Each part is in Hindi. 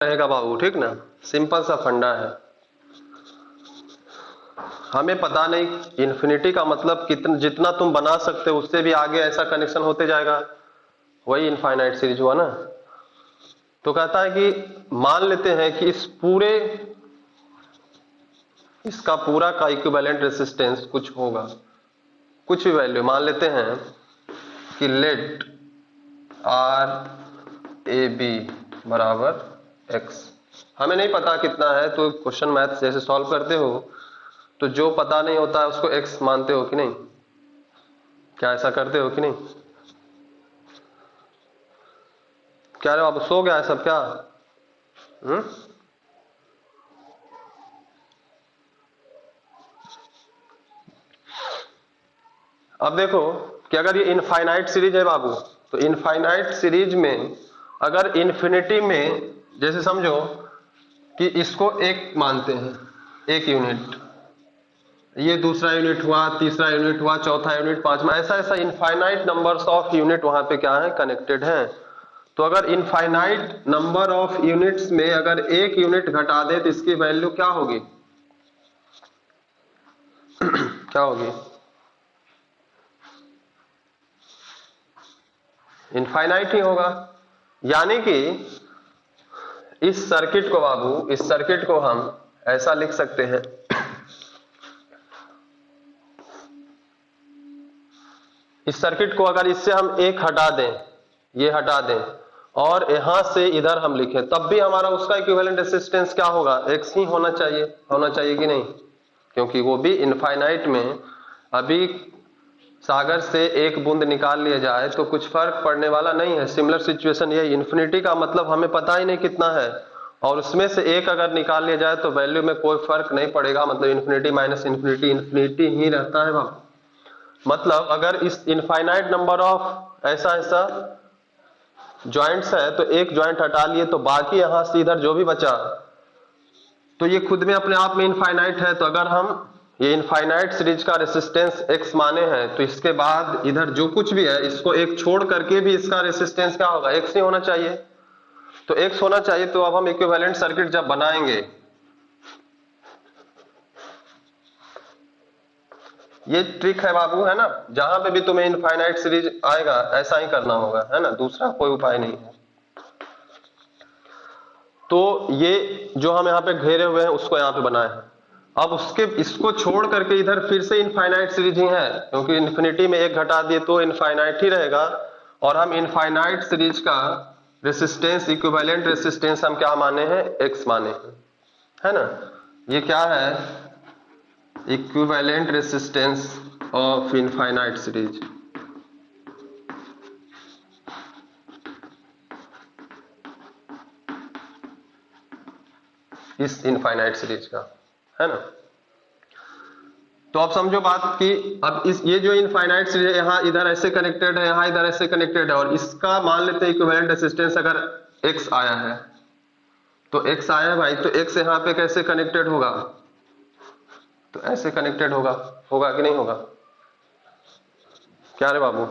रहेगा बाबू, ठीक ना। सिंपल सा फंडा है। हमें पता नहीं इन्फिनिटी का मतलब कितना, जितना तुम बना सकते हो उससे भी आगे ऐसा कनेक्शन होते जाएगा, वही इनफाइनाइट सीरीज हुआ ना। तो कहता है कि मान लेते हैं कि इसका पूरा का इक्विवेलेंट रेसिस्टेंस कुछ होगा, कुछ भी वैल्यू मान लेते हैं कि लेट आर ए बी बराबर एक्स। हमें नहीं पता कितना है, तो क्वेश्चन मैथ जैसे सॉल्व करते हो तो जो पता नहीं होता है उसको एक्स मानते हो कि नहीं? क्या ऐसा करते हो कि नहीं? क्या रे बाबू, सो गया है सब क्या? अब देखो कि अगर ये इनफाइनाइट सीरीज है बाबू, तो इनफाइनाइट सीरीज में अगर इन्फिनिटी में जैसे समझो कि इसको एक मानते हैं, एक यूनिट, ये दूसरा यूनिट हुआ, तीसरा यूनिट हुआ, चौथा यूनिट, पांचवा, ऐसा ऐसा इनफाइनाइट नंबर्स ऑफ यूनिट वहां पे क्या है, कनेक्टेड है। तो अगर इनफाइनाइट नंबर ऑफ यूनिट्स में अगर एक यूनिट घटा दे तो इसकी वैल्यू क्या होगी? क्या होगी? इनफाइनाइट ही होगा। यानी कि इस सर्किट को बाबू, इस सर्किट को हम ऐसा लिख सकते हैं, इस सर्किट को अगर इससे हम एक हटा दें, ये हटा दें और यहां से इधर हम लिखें, तब भी हमारा उसका इक्विवेलेंट रेसिस्टेंस क्या होगा? एक्स ही होना चाहिए कि नहीं? क्योंकि वो भी इनफाइनाइट में अभी सागर से एक बूंद निकाल लिया जाए तो कुछ फर्क पड़ने वाला नहीं है। सिमिलर सिचुएशन ये इन्फिनिटी का मतलब हमें पता ही नहीं कितना है, और उसमें से एक अगर निकाल लिया जाए तो वैल्यू में कोई फर्क नहीं पड़ेगा, मतलब इन्फिनिटी माइनस इन्फिनिटी इन्फिनिटी ही रहता है बाबू। मतलब अगर इस इनफाइनाइट नंबर ऑफ ऐसा ऐसा जॉइंट्स है तो एक जॉइंट हटा लिए तो बाकी यहां से इधर जो भी बचा तो ये खुद में अपने आप में इनफाइनाइट है। तो अगर हम ये इनफाइनाइट सीरीज का रेसिस्टेंस एक्स माने हैं तो इसके बाद इधर जो कुछ भी है इसको एक छोड़ करके भी इसका रेसिस्टेंस क्या होगा? एक्स ही होना चाहिए। तो एक्स होना चाहिए। तो अब हम इक्विवेलेंट सर्किट जब बनाएंगे, ये ट्रिक है बाबू, है ना। जहां पे भी तुम्हें इनफाइनाइट सीरीज आएगा ऐसा ही करना होगा, है ना, दूसरा कोई उपाय नहीं है। तो ये जो हम यहाँ पे घेरे हुए हैं उसको यहाँ पे बनाए हैं। अब उसके इसको छोड़ करके इधर फिर से इनफाइनाइट सीरीज ही है, क्योंकि इन्फिनिटी में एक घटा दिए तो इनफाइनाइट ही रहेगा। और हम इनफाइनाइट सीरीज का रेसिस्टेंस, इक्विवेलेंट रेसिस्टेंस हम क्या माने हैं? एक्स माने हैं, है ना। ये क्या है? Equivalent resistance of infinite series. इस इनफाइनाइट सीरीज का, है ना। तो आप समझो बात कि अब इस ये जो इनफाइनाइट सीरीज है, यहां इधर ऐसे कनेक्टेड है, यहां इधर ऐसे कनेक्टेड है, और इसका मान लेते हैं इक्विवेलेंट रेसिस्टेंस अगर x आया है, तो x आया है भाई, तो x यहां पे कैसे कनेक्टेड होगा? तो ऐसे कनेक्टेड होगा। होगा कि नहीं होगा? क्या रे बाबू,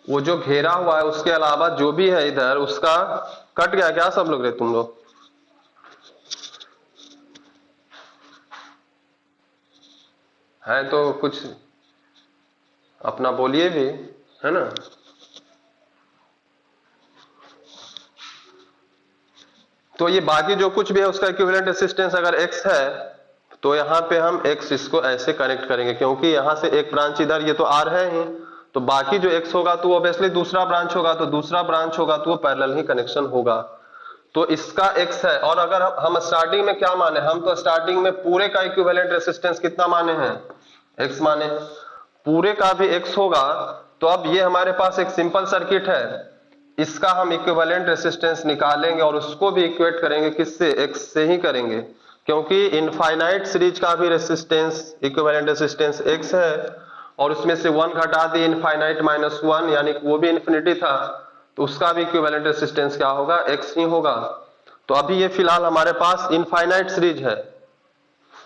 वो जो घेरा हुआ है उसके अलावा जो भी है इधर उसका कट गया क्या सब लोग रे तुम लोग? है तो कुछ अपना बोलिए भी, है ना। तो ये बाकी जो कुछ भी है उसका इक्विवेलेंट रेसिस्टेंस अगर x है तो यहाँ पे हम x इसको ऐसे कनेक्ट करेंगे, क्योंकि यहाँ से एक ब्रांच इधर, ये तो r है ही, तो बाकी जो x होगा तो ऑब्वियसली दूसरा ब्रांच होगा, तो दूसरा ब्रांच होगा तो वो पैरेलल ही कनेक्शन होगा। तो इसका x है। और अगर हम स्टार्टिंग में क्या माने? हम तो स्टार्टिंग में पूरे का इक्विवेलेंट रेसिस्टेंस कितना माने हैं? x माने। पूरे का भी x होगा। तो अब ये हमारे पास एक सिंपल सर्किट है, इसका हम इक्विवेलेंट रेसिस्टेंस निकालेंगे और उसको भी इक्वेट करेंगे किससे? x से ही करेंगे, क्योंकि इनफाइनाइट सीरीज का भी रेसिस्टेंस, इक्विवेलेंट रेसिस्टेंस x है, और उसमें से 1 घटा दिए, इनफाइनाइट माइनस 1, यानी कि वो भी इन्फिनिटी था, तो उसका भी इक्विवेलेंट रेसिस्टेंस क्या होगा? x ही होगा। तो अभी ये फिलहाल हमारे पास इनफाइनाइट सीरीज है,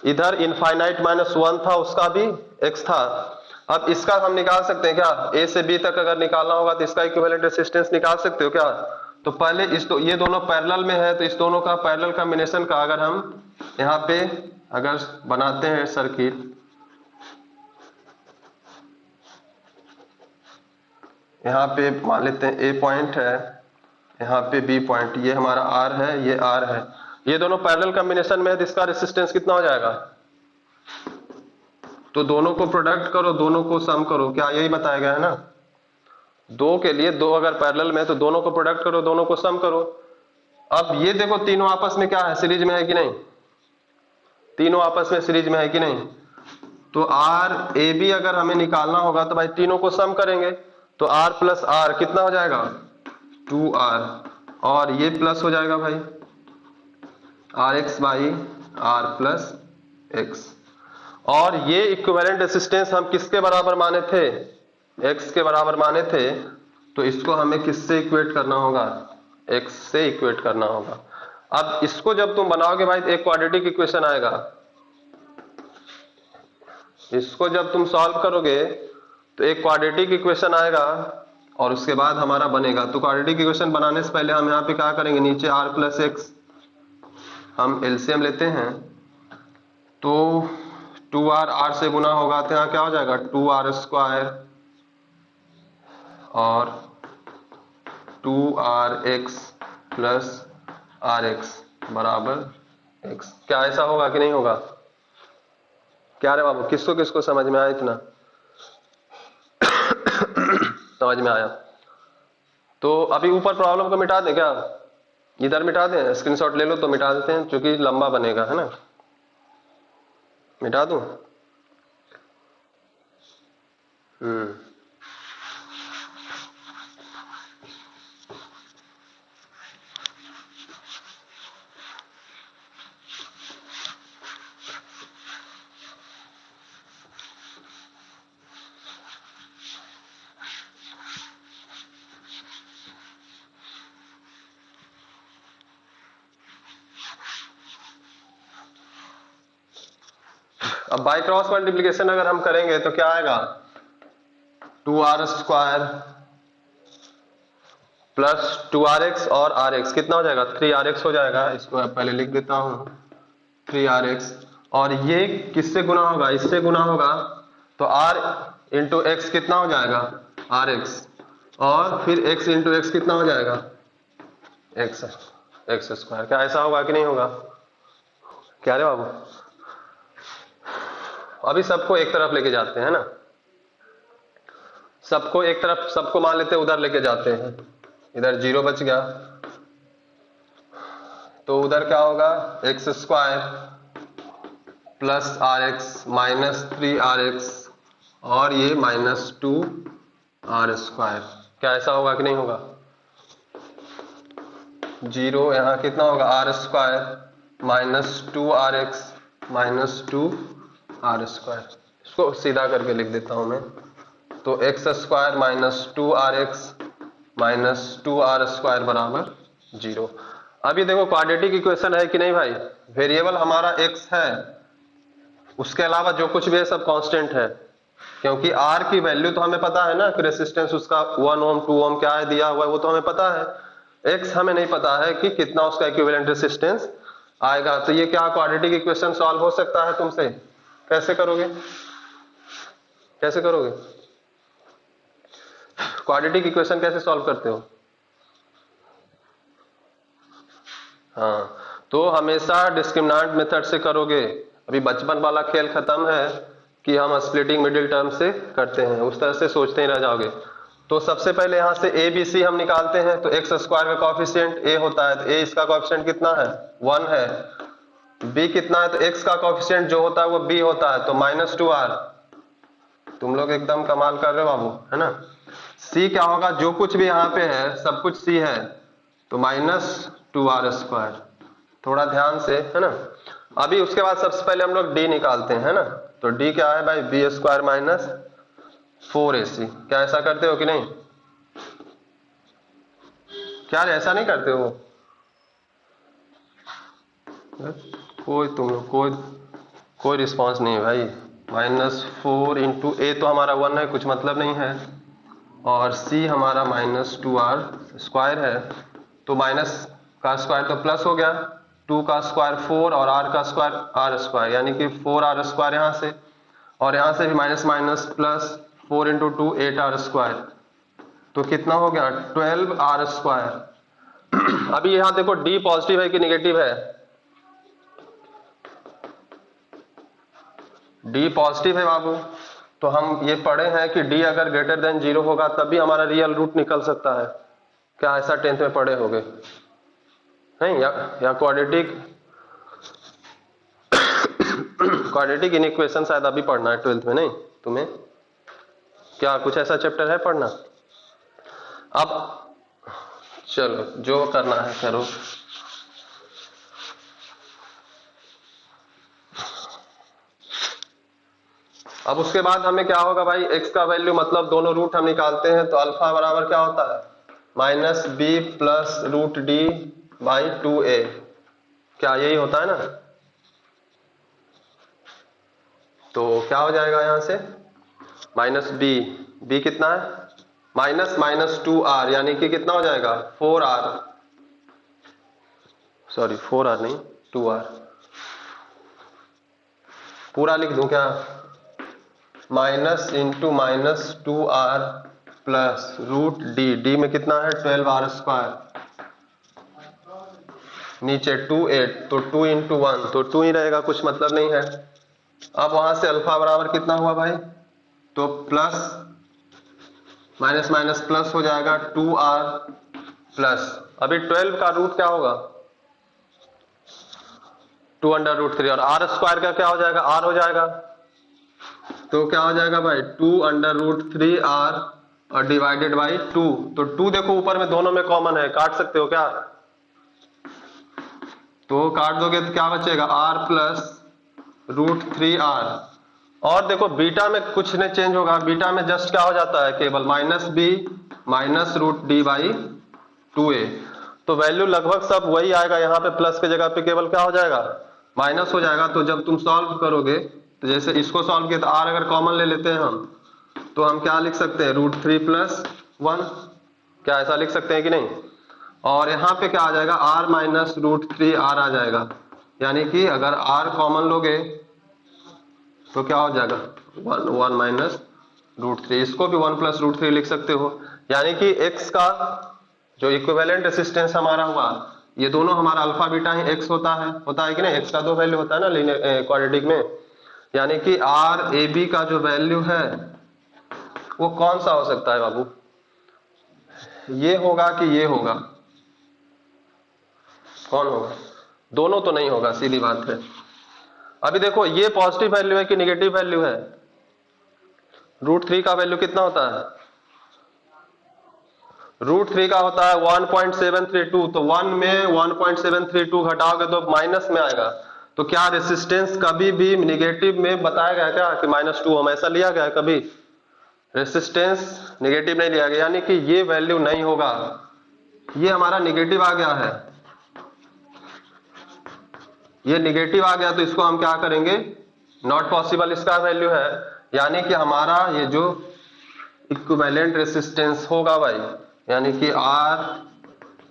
इधर इनफाइनाइट माइनस 1 था, उसका भी x था, अब इसका हम निकाल सकते हैं क्या, ए से बी तक अगर निकालना होगा तो इसका इक्विवेलेंट रेसिस्टेंस निकाल सकते हो क्या। तो पहले ये दोनों पैरेलल में है, तो इस दोनों का पैरेलल कॉम्बिनेशन का अगर हम यहाँ पे अगर बनाते हैं सर्किट, यहाँ पे मान लेते हैं ए पॉइंट है, यहाँ पे बी पॉइंट, ये हमारा आर है, ये आर है, ये दोनों पैरेलल कॉम्बिनेशन में है, तो इसका रेसिस्टेंस कितना हो जाएगा। तो दोनों को प्रोडक्ट करो, दोनों को सम करो, क्या यही बताया गया है ना। दो के लिए दो अगर पैरेलल में है तो दोनों को प्रोडक्ट करो, दोनों को सम करो। अब ये देखो तीनों आपस में क्या है, सीरीज में है कि नहीं, तीनों आपस में सीरीज में है कि नहीं। तो आर ए बी अगर हमें निकालना होगा तो भाई तीनों को सम करेंगे, तो आर प्लस आर कितना हो जाएगा 2r, और ये प्लस हो जाएगा भाई r x by r plus x. और ये इक्विवेलेंट रेसिस्टेंस हम किसके बराबर माने थे, x के बराबर माने थे, तो इसको हमें किससे इक्वेट करना होगा, x से इक्वेट करना होगा। अब इसको जब तुम बनाओगे भाई तो एक क्वाड्रेटिक इक्वेशन आएगा, इसको जब तुम सॉल्व करोगे तो एक क्वाड्रेटिक इक्वेशन आएगा और उसके बाद हमारा बनेगा। तो क्वाड्रेटिक इक्वेशन बनाने से पहले हम यहाँ पे क्या करेंगे, नीचे r प्लस एक्स हम एलसीएम लेते हैं, तो 2r r से गुना होगा तो यहाँ क्या हो जाएगा 2r स्क्वायर और 2rx प्लस rx बराबर x। क्या ऐसा होगा कि नहीं होगा, क्या रे बाबू, किसको किसको समझ में आया, इतना समझ में आया। तो अभी ऊपर प्रॉब्लम को मिटा दें क्या, इधर मिटा दें, स्क्रीनशॉट ले लो तो मिटा देते हैं क्योंकि लंबा बनेगा, है ना, मिटा दूं। अब बाई क्रॉस मल्टीप्लीकेशन अगर हम करेंगे तो क्या आएगा 2r स्क्वायर प्लस 2rx और rx कितना हो जाएगा 3rx हो जाएगा। इसको पहले लिख देता हूं 3rx, और ये किससे गुना होगा, इससे गुना होगा, तो r इंटू एक्स कितना हो जाएगा rx, और फिर x इंटू एक्स कितना हो जाएगा x स्क्वायर। क्या ऐसा होगा कि नहीं होगा, क्या रे बाबू। अभी सबको एक तरफ लेके जाते हैं ना, सबको एक तरफ, सबको मान लेते हैं उधर लेके जाते हैं, इधर 0 बच गया, तो उधर क्या होगा x square plus r x minus 3rx और ये माइनस 2r स्क्वायर। क्या ऐसा होगा कि नहीं होगा, 0 यहाँ कितना होगा r square minus 2rx minus 2r square. इसको सीधा करके लिख देता हूं मैं, तो x square minus 2rx minus 2r square बराबर 0। अभी देखो क्वाड्रेटिक इक्वेशन है कि नहीं भाई, वेरिएबल हमारा x है, उसके अलावा जो कुछ भी है सब कांस्टेंट है, क्योंकि r की वैल्यू तो हमें पता है ना कि रेसिस्टेंस उसका 1 ओम 2 ओम क्या है दिया हुआ है, वो तो हमें पता है। x हमें नहीं पता है कि कितना उसका इक्विवेलेंट रेसिस्टेंस आएगा। तो ये क्या क्वाड्रेटिक इक्वेशन सॉल्व हो सकता है तुमसे, कैसे करोगे, कैसे करोगे क्वाड्रेटिक इक्वेशन कैसे सॉल्व करते हो। हाँ, तो हमेशा डिस्क्रिमिनेंट मेथड से करोगे। अभी बचपन वाला खेल खत्म है कि हम स्प्लिटिंग मिडिल टर्म से करते हैं, उस तरह से सोचते ही रह जाओगे। तो सबसे पहले यहां से ए बी सी हम निकालते हैं, तो एक्स स्क्वायर का कोएफिशिएंट ए होता है, तो ए इसका कोएफिशिएंट कितना है 1 है, बी कितना है, तो एक्स का कोएफिशिएंट जो होता है वो बी होता है, तो माइनस 2r। तुम लोग एकदम कमाल कर रहे हो बाबू, है ना। सी क्या होगा, जो कुछ भी यहाँ पे है सब कुछ सी है, तो माइनस 2r स्क्वायर। थोड़ा ध्यान से, है ना। अभी उसके बाद सबसे पहले हम लोग डी निकालते हैं, है ना। तो डी क्या है भाई बी स्क्वायर माइनस 4ac। क्या ऐसा करते हो कि नहीं, क्या ऐसा नहीं करते हो, कोई तुम लोग कोई रिस्पांस नहीं है भाई। -4 इंटू ए तो हमारा 1 है, कुछ मतलब नहीं है, और सी हमारा -2r² है। तो माइनस का स्क्वायर तो प्लस हो गया, 2 का स्क्वायर 4 और r का स्क्वायर r², यानी कि 4r² यहाँ से, और यहाँ से भी minus minus plus 4 into 2 8r²। तो कितना हो गया 12r²। अभी यहाँ देखो d पॉजिटिव है कि निगेटिव है? d पॉजिटिव है बाबू। तो हम ये पढ़े हैं कि d अगर ग्रेटर देन 0 होगा तभी हमारा रियल रूट निकल सकता है। क्या ऐसा 10th में पढ़े होगे? नहीं? या क्वाड्रेटिक इनइक्वेशन शायद अभी पढ़ना है 12th में, नहीं तुम्हें? क्या कुछ ऐसा चैप्टर है पढ़ना? अब चलो जो करना है करो। अब उसके बाद हमें क्या होगा भाई, x का वैल्यू मतलब दोनों रूट हम निकालते हैं, तो अल्फा बराबर क्या होता है -b plus root D by 2a। क्या यही होता है ना? तो क्या हो जाएगा यहां से -b कितना है -2r, यानी कि कितना हो जाएगा 4r, सॉरी 4r नहीं 2r। पूरा लिख दूं क्या? -2r प्लस रूट डी में कितना है 12r², नीचे 2 8, तो 2 इंटू 1 तो 2 ही रहेगा, कुछ मतलब नहीं है। अब वहां से अल्फा बराबर कितना हुआ भाई, तो प्लस माइनस माइनस प्लस हो जाएगा 2r प्लस, अभी 12 का रूट क्या होगा 2√3, और r² का क्या हो जाएगा r हो जाएगा, तो क्या हो जाएगा भाई 2√3r और डिवाइडेड बाई 2। तो 2 देखो ऊपर में दोनों में कॉमन है, काट सकते हो क्या? तो काट दोगे तो क्या बचेगा r प्लस √3r। और देखो बीटा में कुछ नहीं चेंज होगा, बीटा में जस्ट क्या हो जाता है केवल -b minus root D by 2a। तो वैल्यू लगभग सब वही आएगा, यहाँ पे प्लस के जगह पे केवल क्या हो जाएगा माइनस हो जाएगा। तो जब तुम सॉल्व करोगे, तो जैसे इसको सॉल्व किया तो r अगर कॉमन ले लेते हैं हम, तो हम क्या लिख सकते हैं √3 + 1, क्या ऐसा लिख सकते हैं कि नहीं? और यहाँ पे क्या आ जाएगा r माइनस √3r आ जाएगा, यानी कि अगर r कॉमन लोगे तो क्या हो जाएगा 1 माइनस √3, इसको भी 1 + √3 लिख सकते हो। यानी कि x का जो इक्विवेलेंट रेसिस्टेंस हमारा हुआ, ये दोनों हमारा अल्फा बीटा ही x होता है कि नहीं? x का 2 वैल्यू होता है ना लीनियर क्वाड्रेटिक में, यानी कि आर ए बी का जो वैल्यू है वो कौन सा हो सकता है बाबू? ये होगा कि ये होगा? कौन होगा? दोनों तो नहीं होगा, सीधी बात है। अभी देखो ये पॉजिटिव वैल्यू है कि निगेटिव वैल्यू है? √3 का वैल्यू कितना होता है? √3 का होता है 1.732, तो 1 में 1.732 घटाओगे तो माइनस में आएगा। तो क्या रेसिस्टेंस कभी भी निगेटिव में बताया गया क्या कि -2 हम ऐसा लिया गया है कभी? रेसिस्टेंस निगेटिव नहीं लिया गया, यानी कि ये वैल्यू नहीं होगा। ये हमारा निगेटिव आ गया है, ये निगेटिव आ गया, तो इसको हम क्या करेंगे नॉट पॉसिबल इसका वैल्यू है, यानी कि हमारा ये जो इक्विवेलेंट रेसिस्टेंस होगा भाई, यानी कि R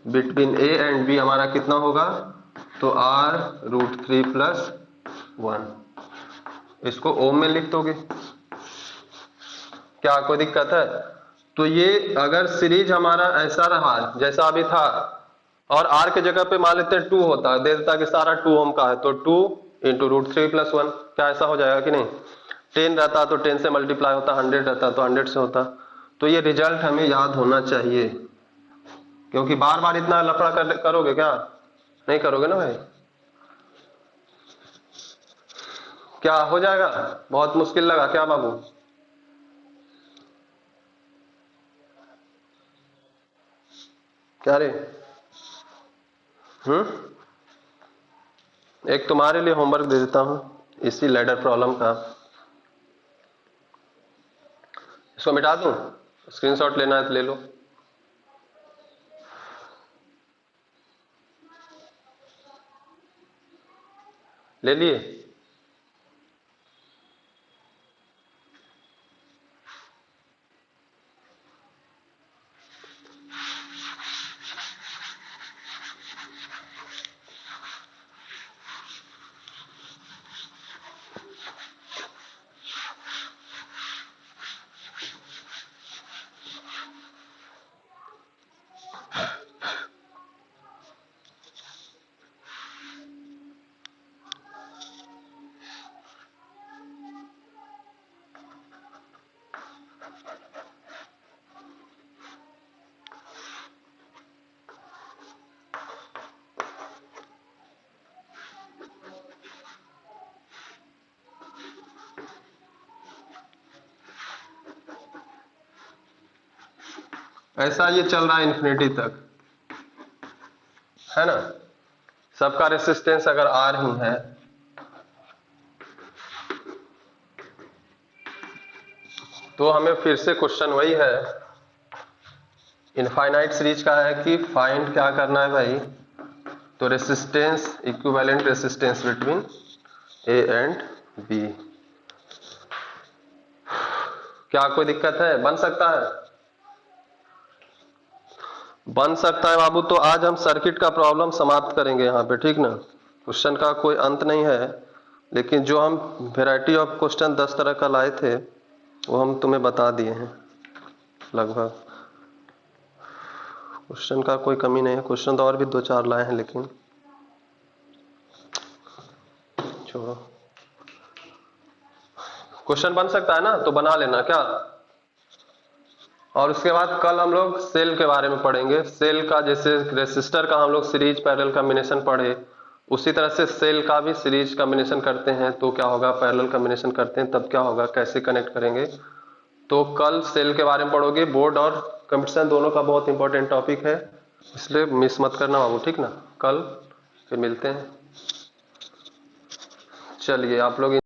between A and B हमारा कितना होगा, तो R√3 + 1, इसको ओम में लिख दोगे, क्या कोई दिक्कत है? तो ये अगर सीरीज हमारा ऐसा रहा जैसा अभी था, और R के जगह पे मान लेते हैं 2 होता है, दे देता कि सारा 2 ओम का है, तो 2 इंटू √3 + 1, क्या ऐसा हो जाएगा कि नहीं? 10 रहता तो 10 से मल्टीप्लाई होता, 100 रहता तो 100 से होता। तो ये रिजल्ट हमें याद होना चाहिए, क्योंकि बार बार इतना लफड़ा करोगे क्या? नहीं करोगे ना भाई? क्या हो जाएगा? बहुत मुश्किल लगा क्या बाबू? क्या रे? एक तुम्हारे लिए होमवर्क दे देता हूं इसी लैडर प्रॉब्लम का, इसको मिटा दूं? स्क्रीनशॉट लेना है तो ले लो। ले लिए? ऐसा ये चल रहा है इन्फिनिटी तक, है ना। सबका रेसिस्टेंस अगर आर ही है तो हमें फिर से क्वेश्चन वही है इनफाइनाइट सीरीज का है कि फाइंड क्या करना है भाई, तो resistance, equivalent resistance between A and B. क्या कोई दिक्कत है? बन सकता है? बन सकता है बाबू। तो आज हम सर्किट का प्रॉब्लम समाप्त करेंगे यहाँ पे, ठीक ना। क्वेश्चन का कोई अंत नहीं है, लेकिन जो हम वैरायटी ऑफ क्वेश्चन 10 तरह का लाए थे वो हम तुम्हें बता दिए हैं लगभग। क्वेश्चन का कोई कमी नहीं है, क्वेश्चन तो और भी 2-4 लाए हैं लेकिन छोड़ो। क्वेश्चन बन सकता है ना, तो बना लेना क्या। और उसके बाद कल हम लोग सेल के बारे में पढ़ेंगे। सेल का जैसे रेसिस्टर का हम लोग सीरीज पैरेलल कॉम्बिनेशन पढ़े, उसी तरह से सेल का भी सीरीज कॉम्बिनेशन करते हैं तो क्या होगा, पैरेलल कॉम्बिनेशन करते हैं तब क्या होगा, कैसे कनेक्ट करेंगे। तो कल सेल के बारे में पढ़ोगे। बोर्ड और कंपटीशन दोनों का बहुत इंपॉर्टेंट टॉपिक है, इसलिए मिस मत करना बाबू, ठीक ना। कल फिर मिलते हैं। चलिए आप लोग